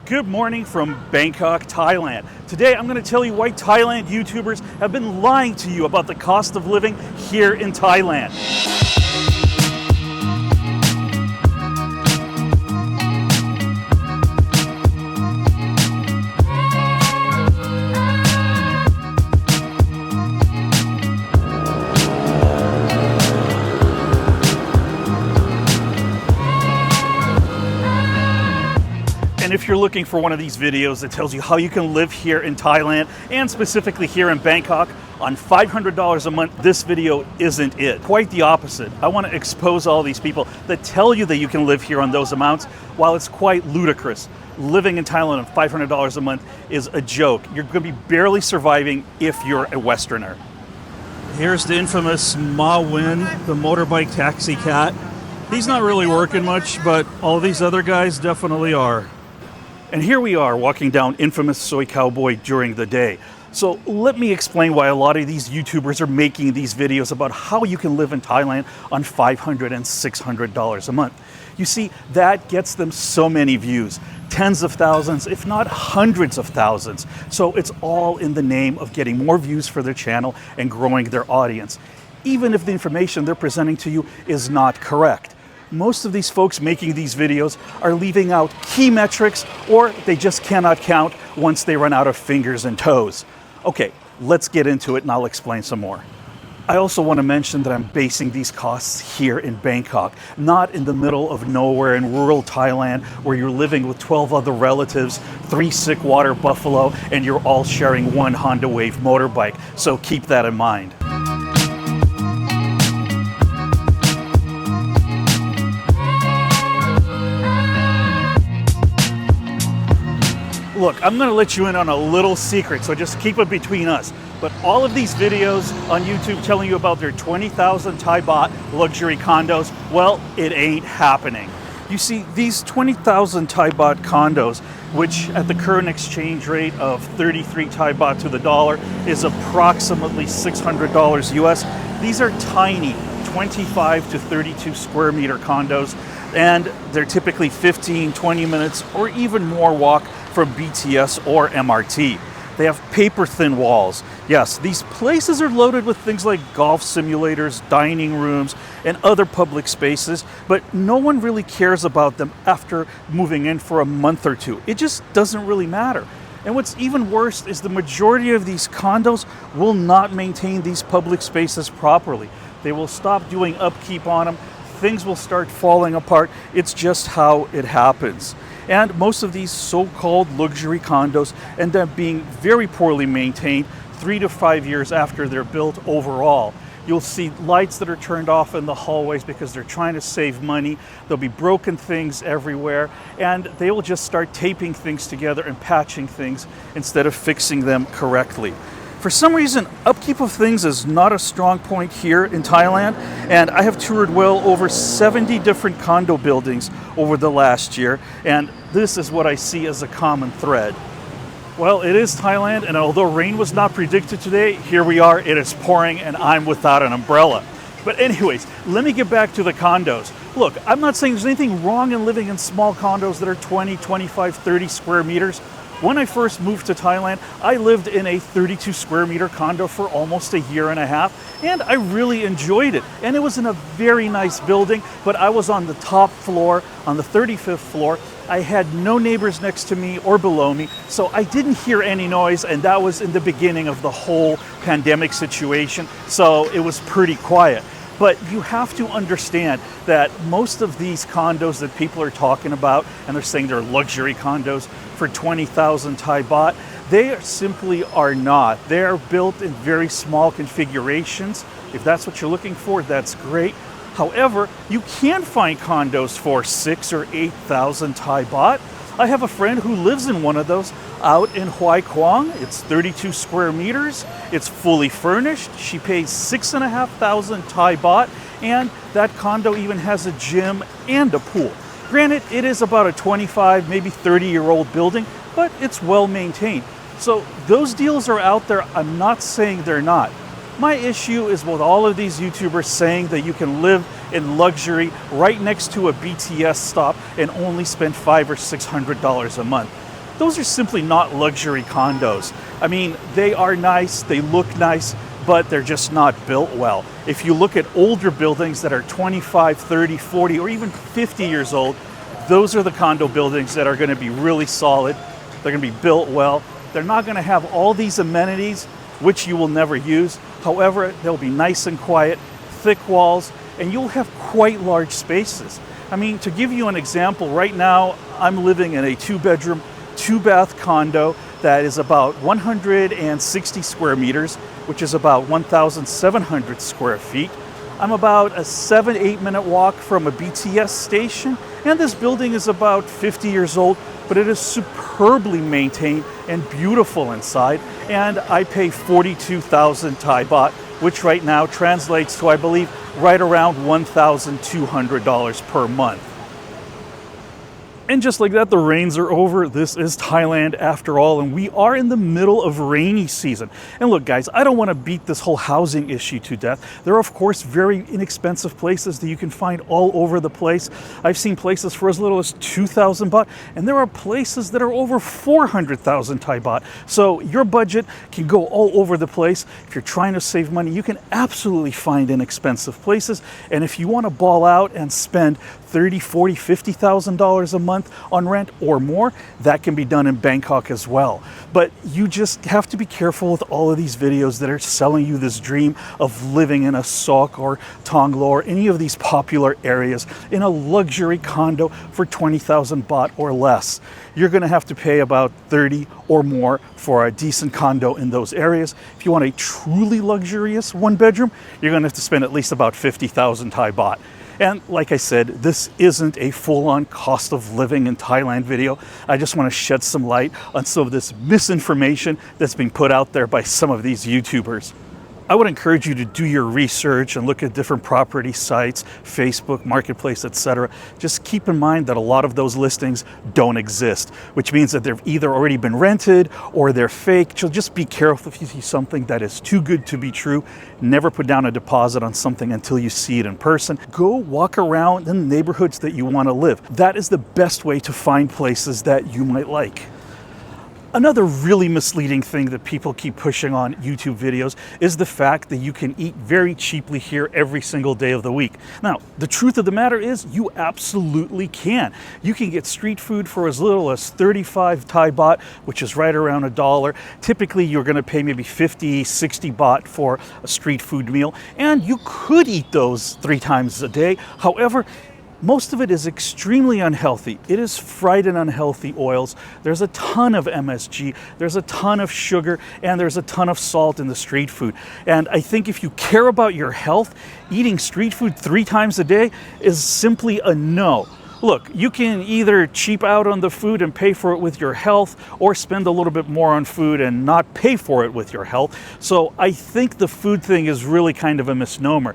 Good morning from Bangkok, Thailand. Today I'm going to tell you why Thailand YouTubers have been lying to you about the cost of living here in Thailand. And if you're looking for one of these videos that tells you how you can live here in Thailand, and specifically here in Bangkok, on $500 a month, this video isn't it. Quite the opposite. I want to expose all these people that tell you that you can live here on those amounts, while it's quite ludicrous. Living in Thailand on $500 a month is a joke. You're going to be barely surviving if you're a Westerner. Here's the infamous Ma Win, the motorbike taxi cat. He's not really working much, but all these other guys definitely are. And here we are walking down infamous Soy Cowboy during the day. So let me explain why a lot of these YouTubers are making these videos about how you can live in Thailand on $500 and $600 a month. You see, that gets them so many views, tens of thousands, if not hundreds of thousands. So it's all in the name of getting more views for their channel and growing their audience, even if the information they're presenting to you is not correct. Most of these folks making these videos are leaving out key metrics, or they just cannot count once they run out of fingers and toes. Okay, let's get into it and I'll explain some more. I also want to mention that I'm basing these costs here in Bangkok, not in the middle of nowhere in rural Thailand where you're living with 12 other relatives, 3 sick water buffalo, and you're all sharing one Honda Wave motorbike. So keep that in mind. Look, I'm going to let you in on a little secret, so just keep it between us. But all of these videos on YouTube telling you about their 20,000 Thai baht luxury condos, well, it ain't happening. You see, these 20,000 Thai baht condos, which at the current exchange rate of 33 Thai baht to the dollar is approximately $600 US, these are tiny 25 to 32 square meter condos, and they're typically 15, 20 minutes or even more walk from BTS or MRT. They have paper-thin walls. Yes, these places are loaded with things like golf simulators, dining rooms, and other public spaces, but no one really cares about them after moving in for a month or two. It just doesn't really matter. And what's even worse is the majority of these condos will not maintain these public spaces properly. They will stop doing upkeep on them. Things will start falling apart. It's just how it happens. And most of these so-called luxury condos end up being very poorly maintained 3 to 5 years after they're built overall. You'll see lights that are turned off in the hallways because they're trying to save money. There'll be broken things everywhere, and they will just start taping things together and patching things instead of fixing them correctly. For some reason, upkeep of things is not a strong point here in Thailand, and I have toured well over 70 different condo buildings over the last year, and this is what I see as a common thread. Well, it is Thailand, and although rain was not predicted today, here we are, it is pouring, and I'm without an umbrella. But anyways, let me get back to the condos. Look, I'm not saying there's anything wrong in living in small condos that are 20, 25, 30 square meters. When I first moved to Thailand, I lived in a 32 square meter condo for almost a year and a half, and I really enjoyed it. And it was in a very nice building, but I was on the top floor, on the 35th floor. I had no neighbors next to me or below me, so I didn't hear any noise, and that was in the beginning of the whole pandemic situation, so it was pretty quiet. But you have to understand that most of these condos that people are talking about, and they're saying they're luxury condos for 20,000 Thai baht, they simply are not. They are built in very small configurations. If that's what you're looking for, that's great. However, you can find condos for 6,000 or 8,000 Thai baht. I have a friend who lives in one of those out in Hoi Quang. It's 32 square meters. It's fully furnished. She pays 6,500 Thai baht, and that condo even has a gym and a pool. Granted, it is about a 25, maybe 30-year-old building, but it's well maintained. So those deals are out there. I'm not saying they're not. My issue is with all of these YouTubers saying that you can live in luxury right next to a BTS stop and only spend $500 or $600 a month. those are simply not luxury condos. I mean, they are nice, they look nice, but they're just not built well. If you look at older buildings that are 25, 30, 40, or even 50 years old, those are the condo buildings that are going to be really solid. They're going to be built well. They're not going to have all these amenities, which you will never use. However, they'll be nice and quiet, thick walls, and you'll have quite large spaces. I mean, to give you an example, right now I'm living in a 2-bedroom, 2-bath condo that is about 160 square meters, which is about 1,700 square feet. I'm about a 7-8 minute walk from a BTS station, and this building is about 50 years old, but it is superbly maintained and beautiful inside, and I pay 42,000 Thai baht, which right now translates to, I believe, right around $1,200 per month. And just like that, the rains are over. This is Thailand after all, and we are in the middle of rainy season. And look, guys, I don't want to beat this whole housing issue to death. There are, of course, very inexpensive places that you can find all over the place. I've seen places for as little as 2,000 baht, and there are places that are over 400,000 Thai baht. So your budget can go all over the place. If you're trying to save money, you can absolutely find inexpensive places. And if you want to ball out and spend $30,000, $40,000, $50,000 a month on rent or more, that can be done in Bangkok as well. But you just have to be careful with all of these videos that are selling you this dream of living in a Sok or Tonglo or any of these popular areas in a luxury condo for 20,000 baht or less. You're going to have to pay about 30 or more for a decent condo in those areas. If you want a truly luxurious 1-bedroom, you're going to have to spend at least about 50,000 Thai baht. And like I said, this isn't a full-on cost of living in Thailand video. I just want to shed some light on some of this misinformation that's being put out there by some of these YouTubers. I would encourage you to do your research and look at different property sites, Facebook, Marketplace, etc. Just keep in mind that a lot of those listings don't exist, which means that they've either already been rented or they're fake. So just be careful if you see something that is too good to be true. Never put down a deposit on something until you see it in person. Go walk around in neighborhoods that you want to live. That is the best way to find places that you might like. Another really misleading thing that people keep pushing on YouTube videos is the fact that you can eat very cheaply here every single day of the week. Now, the truth of the matter is you absolutely can. You can get street food for as little as 35 Thai baht, which is right around $1. Typically, you're going to pay maybe 50, 60 baht for a street food meal, and you could eat those 3 times a day. However, most of it is extremely unhealthy. It is fried in unhealthy oils. There's a ton of MSG, there's a ton of sugar, and there's a ton of salt in the street food. And I think if you care about your health, eating street food 3 times a day is simply a no. Look, you can either cheap out on the food and pay for it with your health, or spend a little bit more on food and not pay for it with your health. So I think the food thing is really kind of a misnomer.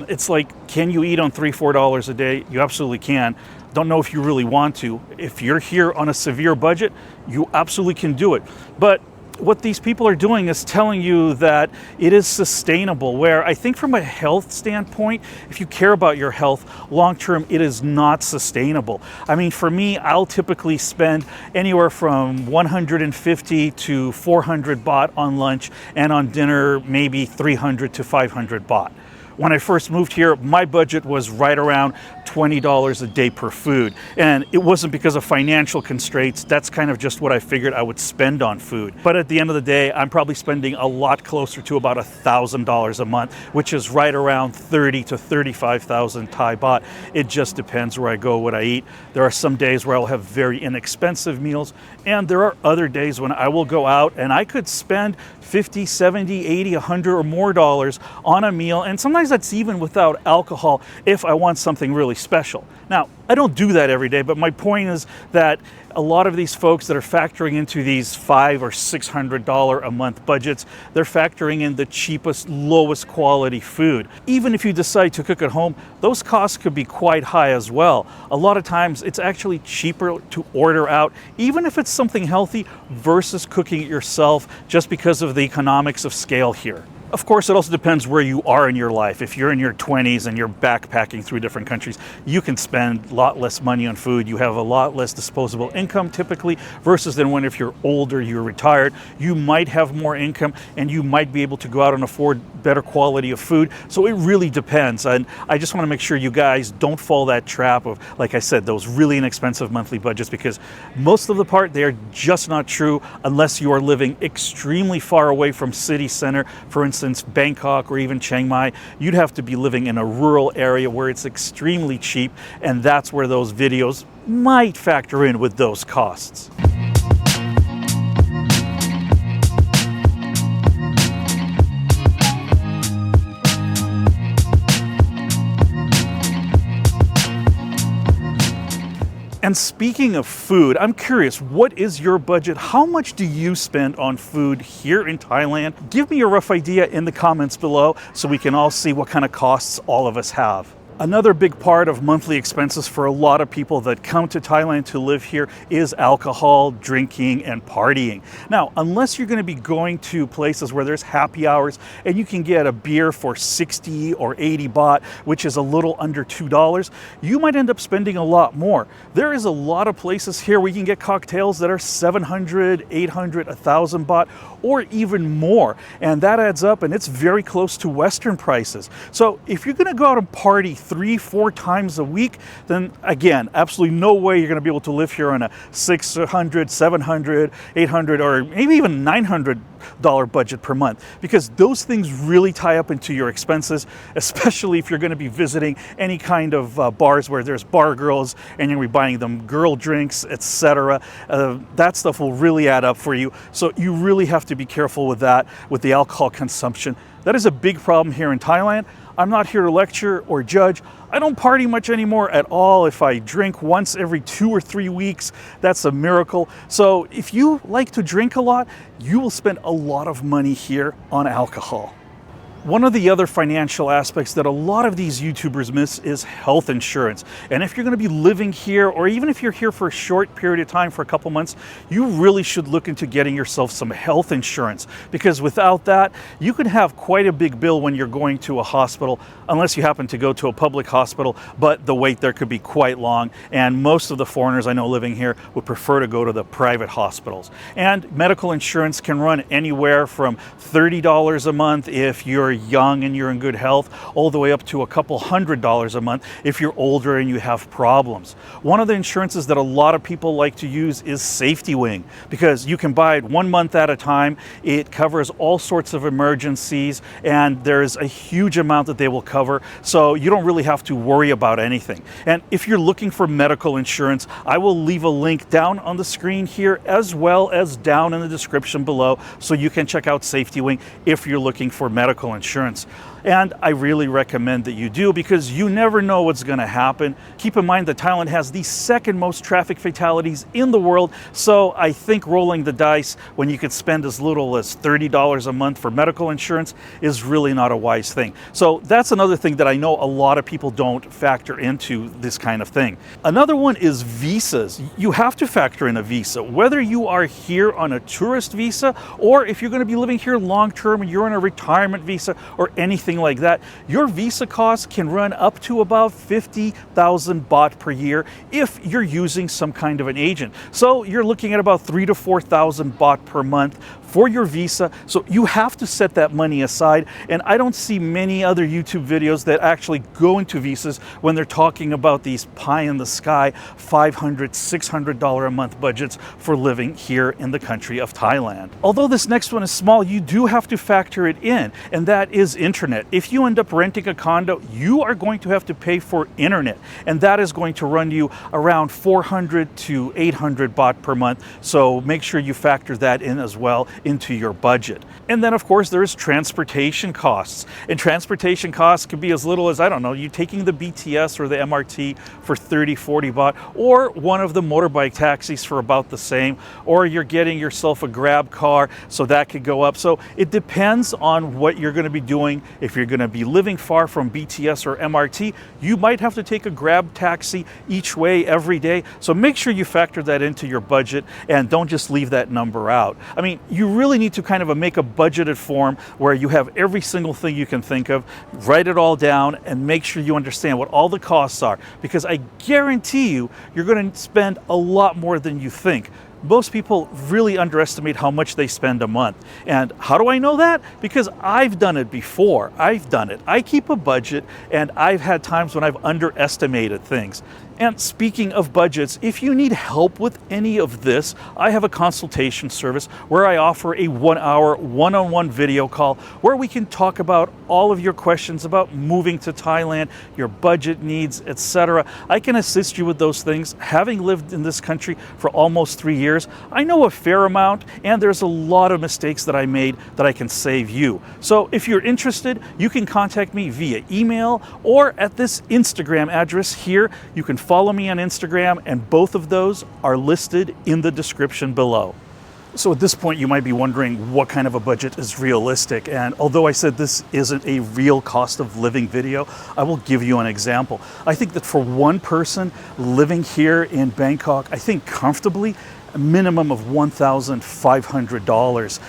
It's like, can you eat on $3, $4 a day? You absolutely can. Don't know if you really want to. If you're here on a severe budget, you absolutely can do it. But what these people are doing is telling you that it is sustainable, where I think from a health standpoint, if you care about your health long term, it is not sustainable. I mean, for me, I'll typically spend anywhere from 150 to 400 baht on lunch, and on dinner, maybe 300 to 500 baht. When I first moved here, my budget was right around $20 a day per food. And it wasn't because of financial constraints. That's kind of just what I figured I would spend on food. But at the end of the day, I'm probably spending a lot closer to about $1,000 a month, which is right around 30 to 35,000 Thai baht. It just depends where I go, what I eat. There are some days where I'll have very inexpensive meals, and there are other days when I will go out and I could spend 50, 70, 80, 100 or more dollars on a meal, and sometimes that's even without alcohol if I want something really special. Now, I don't do that every day, but my point is that a lot of these folks that are factoring into these $500 or $600 a month budgets, they're factoring in the cheapest, lowest quality food. Even if you decide to cook at home, those costs could be quite high as well. A lot of times it's actually cheaper to order out, even if it's something healthy, versus cooking it yourself, just because of the economics of scale here. Of course, it also depends where you are in your life. If you're in your 20s and you're backpacking through different countries, you can spend a lot less money on food. You have a lot less disposable income typically, versus than when if you're older, you're retired, you might have more income and you might be able to go out and afford better quality of food. So it really depends. And I just want to make sure you guys don't fall that trap of, like I said, those really inexpensive monthly budgets, because most of the part, they are just not true unless you are living extremely far away from city center. For instance, Bangkok or even Chiang Mai, you'd have to be living in a rural area where it's extremely cheap, and that's where those videos might factor in with those costs. And speaking of food, I'm curious, what is your budget? How much do you spend on food here in Thailand? Give me a rough idea in the comments below so we can all see what kind of costs all of us have. Another big part of monthly expenses for a lot of people that come to Thailand to live here is alcohol, drinking, and partying. Now, unless you're going to be going to places where there's happy hours and you can get a beer for 60 or 80 baht, which is a little under $2, you might end up spending a lot more. There is a lot of places here where you can get cocktails that are 700, 800, 1,000 baht, or even more. And that adds up, and it's very close to Western prices. So if you're going to go out and party 3-4 times a week, then again, absolutely no way you're going to be able to live here on a $600, $700, $800, or maybe even $900 budget per month, because those things really tie up into your expenses, especially if you're going to be visiting any kind of bars where there's bar girls and you're going to be buying them girl drinks, etc. That stuff will really add up for you. So you really have to be careful with that, with the alcohol consumption. That is a big problem here in Thailand. I'm not here to lecture or judge. I don't party much anymore at all. If I drink once every 2 or 3 weeks, that's a miracle. So if you like to drink a lot, you will spend a lot of money here on alcohol. One of the other financial aspects that a lot of these YouTubers miss is health insurance. And if you're going to be living here, or even if you're here for a short period of time, for a couple months, you really should look into getting yourself some health insurance, because without that, you can have quite a big bill when you're going to a hospital, unless you happen to go to a public hospital, but the wait there could be quite long. And most of the foreigners I know living here would prefer to go to the private hospitals. And medical insurance can run anywhere from $30 a month if you're young and you're in good health, all the way up to a couple $100 a month if you're older and you have problems. One of the insurances that a lot of people like to use is Safety Wing, because you can buy it 1 month at a time. It covers all sorts of emergencies, and there's a huge amount that they will cover, so you don't really have to worry about anything. And if you're looking for medical insurance, I will leave a link down on the screen here, as well as down in the description below, so you can check out Safety Wing if you're looking for medical insurance. And I really recommend that you do, because you never know what's going to happen. Keep in mind that Thailand has the second most traffic fatalities in the world, so I think rolling the dice when you could spend as little as $30 a month for medical insurance is really not a wise thing. So that's another thing that I know a lot of people don't factor into this kind of thing. Another one is visas. You have to factor in a visa, whether you are here on a tourist visa, or if you're going to be living here long term and you're on a retirement visa or anything like that. Your visa costs can run up to about 50,000 baht per year if you're using some kind of an agent. So you're looking at about 3,000 to 4,000 baht per month for your visa. So you have to set that money aside. And I don't see many other YouTube videos that actually go into visas when they're talking about these pie in the sky $500, $600 a month budgets for living here in the country of Thailand. Although this next one is small, you do have to factor it in, and that is internet. If you end up renting a condo, you are going to have to pay for internet, and that is going to run you around 400 to 800 baht per month. So make sure you factor that in as well into your budget. And then of course there's transportation costs, and transportation costs could be as little as, I don't know, you taking the BTS or the MRT for 30, 40 baht, or one of the motorbike taxis for about the same, or you're getting yourself a Grab car, so that could go up. So it depends on what you're going to be doing. If If you're going to be living far from BTS or MRT, you might have to take a Grab taxi each way every day. So make sure you factor that into your budget and don't just leave that number out. I mean, you really need to kind of make a budgeted form where you have every single thing you can think of, write it all down, and make sure you understand what all the costs are, because I guarantee you're going to spend a lot more than you think. Most people really underestimate how much they spend a month. And how do I know that? Because I've done it before. I've done it. I keep a budget, and I've had times when I've underestimated things. And speaking of budgets, if you need help with any of this, I have a consultation service where I offer a 1-hour one-on-one video call where we can talk about all of your questions about moving to Thailand, your budget needs, etc. I can assist you with those things. Having lived in this country for almost 3 years, I know a fair amount, and there's a lot of mistakes that I made that I can save you. So if you're interested, you can contact me via email or at this Instagram address here. You can follow me on Instagram, and both of those are listed in the description below. So at this point, you might be wondering what kind of a budget is realistic. And although I said this isn't a real cost of living video, I will give you an example. I think that for one person living here in Bangkok, I think comfortably, a minimum of $1,500.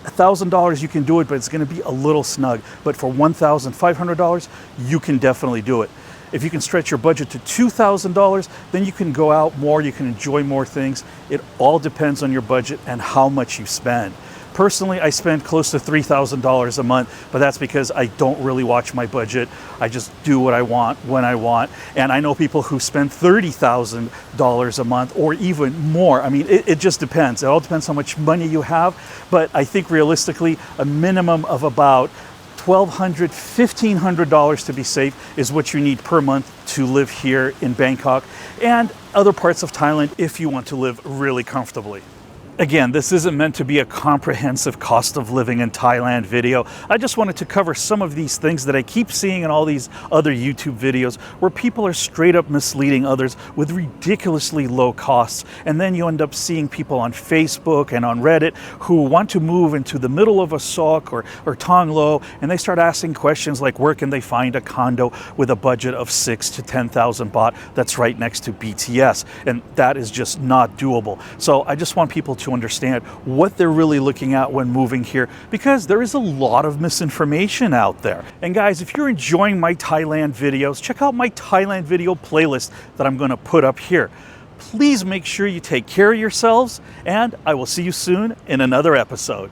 $1,000 you can do it, but it's going to be a little snug. But for $1,500, you can definitely do it. If you can stretch your budget to $2,000, then you can go out more, you can enjoy more things. It all depends on your budget and how much you spend. Personally, I spend close to $3,000 a month, but that's because I don't really watch my budget. I just do what I want when I want. And I know people who spend $30,000 a month or even more. I mean, it just depends. It all depends how much money you have. But I think realistically, a minimum of about $1,200, $1,500 to be safe is what you need per month to live here in Bangkok and other parts of Thailand if you want to live really comfortably. Again, this isn't meant to be a comprehensive cost of living in Thailand video. I just wanted to cover some of these things that I keep seeing in all these other YouTube videos where people are straight up misleading others with ridiculously low costs. And then you end up seeing people on Facebook and on Reddit who want to move into the middle of a sok or Tong Lo, and they start asking questions like, where can they find a condo with a budget of 6,000 to 10,000 baht that's right next to BTS? And that is just not doable. So I just want people to understand what they're really looking at when moving here, because there is a lot of misinformation out there. And guys, if you're enjoying my Thailand videos, check out my Thailand video playlist that I'm going to put up here. Please make sure you take care of yourselves, and I will see you soon in another episode.